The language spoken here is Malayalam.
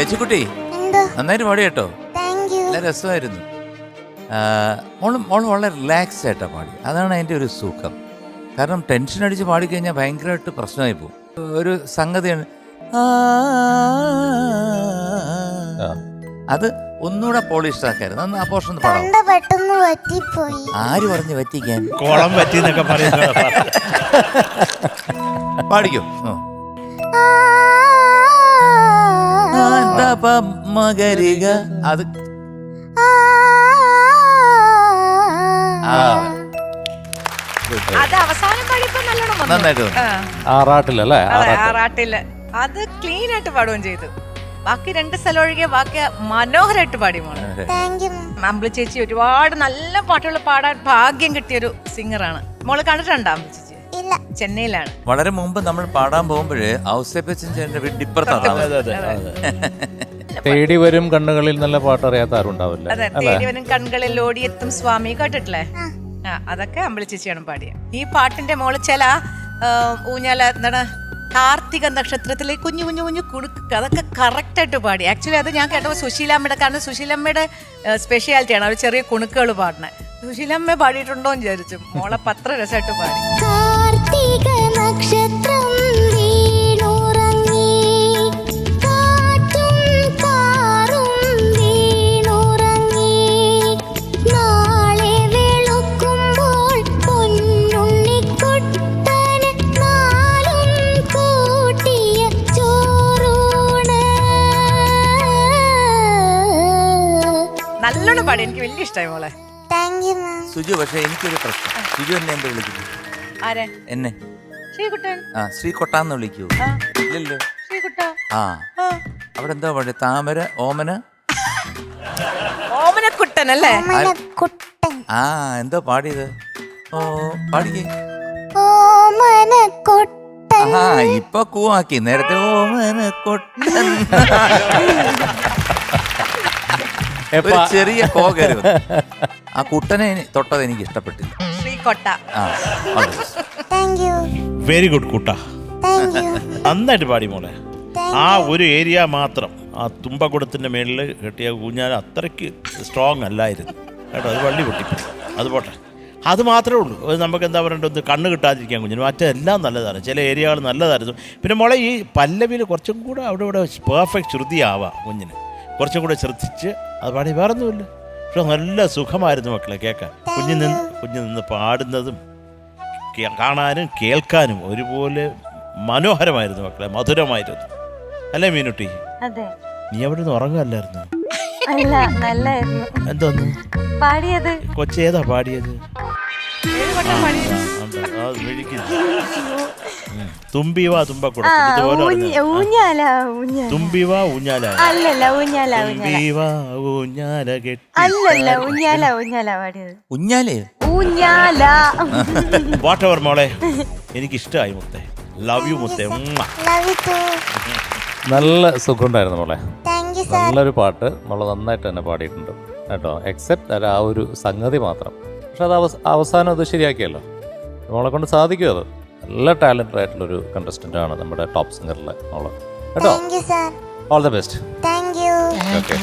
ലച്ചുകുട്ടി നന്നായിട്ട് പാടി കേട്ടോ, നല്ല രസമായിരുന്നു. മോള് വളരെ റിലാക്സ്ഡ് ആയിട്ടാണ് പാടി. അതാണ് അതിൻ്റെ ഒരു സുഖം. കാരണം ടെൻഷൻ അടിച്ച് പാടിക്കഴിഞ്ഞാൽ ഭയങ്കരമായിട്ട് പ്രശ്നമായി പോകും. ഒരു സംഗതിയാണ് അത് ഒന്നുകൂടെ പോളിഷ് ആക്കായിരുന്നു. ആ പോർഷൻ പാടാം. ആര് പറഞ്ഞു പറ്റിക്കാൻ? കോളം പറ്റിന്നൊക്കെ പാടിക്കോ. മകരിക അത് അത് അവസാനം പാടിയപ്പോ നല്ലോണം നന്നായിട്ട് ആറാട്ടിലല്ലേ? ആറാട്ടില് അത് ക്ലീൻ ആയിട്ട് പാടുകയും ചെയ്തു. ബാക്കി 2 സ്ഥലം ഒഴികെ ബാക്കി മനോഹരമായിട്ട് പാടി മോള്. അമ്പിളി ചേച്ചി ഒരുപാട് നല്ല പാട്ടുകൾ പാടാൻ ഭാഗ്യം കിട്ടിയൊരു സിംഗറാണ്. മോള് കണ്ടിട്ടുണ്ടോ അമ്പിളി ചേച്ചി? ഇല്ല, ചെന്നൈയിലാണ്. വളരെ മുമ്പ് നമ്മൾ പാടാൻ പോകുമ്പോഴേ ഔസേപ്പച്ചൻ ചേട്ടന്റെ വീടിന്റെ ഇപ്പുറത്താണ്. തേടി വരും കണ്ണുകളിൽ നല്ല പാട്ട് അറിയാത്ത ആരുണ്ടാവില്ല. അതെ, തേടി വരും കണ്ണുകളിൽ ഓടിയെത്തും സ്വാമി കേട്ടിട്ടില്ലേ? അതൊക്കെ അമ്പിളി ചേച്ചിയാണ് പാടിയത്. ഈ പാട്ടിന്റെ മോള് ചില ഊഞ്ഞാല എന്താണ് കാർത്തിക നക്ഷത്രത്തിലെ കുഞ്ഞു കുഞ്ഞു കുഞ്ഞു കുണുക്ക് അതൊക്കെ കറക്റ്റായിട്ട് പാടി. ആക്ച്വലി അത് ഞാൻ കേട്ടപ്പോൾ സുശീലാമ്മയുടെ, കാരണം സുശീലമ്മയുടെ സ്പെഷ്യാലിറ്റിയാണ് അവർ ചെറിയ കുണുക്കുകൾ പാടുന്നത്. സുശീലമ്മ പാടിയിട്ടുണ്ടോ എന്ന് വിചാരിച്ചു. മോളെ പത്ര രസമായിട്ട് പാടി. കാർത്തിക നക്ഷത്രം നല്ലോണം പാടി. എനിക്ക് വലിയ ഇഷ്ടമായി മോളെ. സുജു, പക്ഷെ എനിക്കൊരു പ്രശ്നം. സുജു എന്നെ എന്താ വിളിക്കുന്നു? ആരെ? എന്നെ ശ്രീകുട്ടൻ. ശ്രീകൊട്ടാന്ന് വിളിക്കൂ? ഇല്ലല്ലോ. ശ്രീകുട്ട. അവിടെ എന്താ പാടിയ? താമര ഓമന ഓമനക്കുട്ടൻ അല്ലേ? എന്തോ പാടിയത്? ഓ പാടിക്കേ. ഇപ്പൊ കൂവാക്കി. നേരത്തെ ഓമനക്കൊട്ടൻ ഒരു ചെറിയ പോകരുത്. ആ കുട്ടനെ തൊട്ടത് എനിക്ക് ഇഷ്ടപ്പെട്ടില്ല. ശ്രീകൊട്ട. വെരി ഗുഡ് കുട്ട, നന്നായിട്ട് പാടി മോളെ. ആ ഒരു ഏരിയ മാത്രം, ആ തുമ്പക്കുടത്തിന്റെ മേളിൽ കെട്ടിയ ഊഞ്ഞാൽ അത്രയ്ക്ക് സ്ട്രോങ് അല്ലായിരുന്നു കേട്ടോ. അത് വള്ളി പൊട്ടിപ്പോയി. അത് പോട്ടെ, അത് മാത്രമേ ഉള്ളൂ. അത് നമുക്ക് എന്താ പറയേണ്ടത്, കണ്ണ് കിട്ടാതിരിക്കാൻ കുഞ്ഞിന്. മറ്റെല്ലാം നല്ലതാണ്, ചില ഏരിയകൾ നല്ലതായിരുന്നു. പിന്നെ മോളെ ഈ പല്ലവിയിൽ കുറച്ചും കൂടെ അവിടെ ഇവിടെ പെർഫെക്റ്റ് ശ്രുതിയാവാം കുഞ്ഞിന്. കുറച്ചും കൂടെ ശ്രദ്ധിച്ച് അത് പാടി. വേറൊന്നുമില്ല, പക്ഷെ നല്ല സുഖമായിരുന്നു മക്കളെ കേൾക്കാൻ. കുഞ്ഞു നിന്ന് പാടുന്നതും കാണാനും കേൾക്കാനും ഒരുപോലെ മനോഹരമായിരുന്നു മക്കളെ, മധുരമായിരുന്നു. അല്ലേ മീനുട്ടി? നീ അവിടെ നിന്ന് ഉറങ്ങല്ലായിരുന്നു? എന്തോന്നു പാടിയത്? കൊച്ചേതാ പാടിയത്? തുമ്പിവാ തുമ്പക്കുട തുമ്പിവാ ഊഞ്ഞാല വാട്ട് എവർ മോളെ, എനിക്കിഷ്ടമായി മുത്തേ. ലവ് യു മുത്തേ. നല്ല സുഖമുണ്ടായിരുന്നു മോളെ. നല്ലൊരു പാട്ട് മോളെ നന്നായിട്ട് തന്നെ പാടിയിട്ടുണ്ട് കേട്ടോ. എക്സെപ്റ്റ് ആ ഒരു സംഗതി മാത്രം. പക്ഷെ അത് അവസാനം അത് ശരിയാക്കിയല്ലോ. മോളെ കൊണ്ട് സാധിക്കും. അത് നല്ല ടാലന്റഡ് ആയിട്ടുള്ളൊരു കണ്ടസ്റ്റന്റ് ആണ് നമ്മുടെ ടോപ്പ് സിംഗറിലെ മോള് കേട്ടോ. All the best. Thank you. Okay.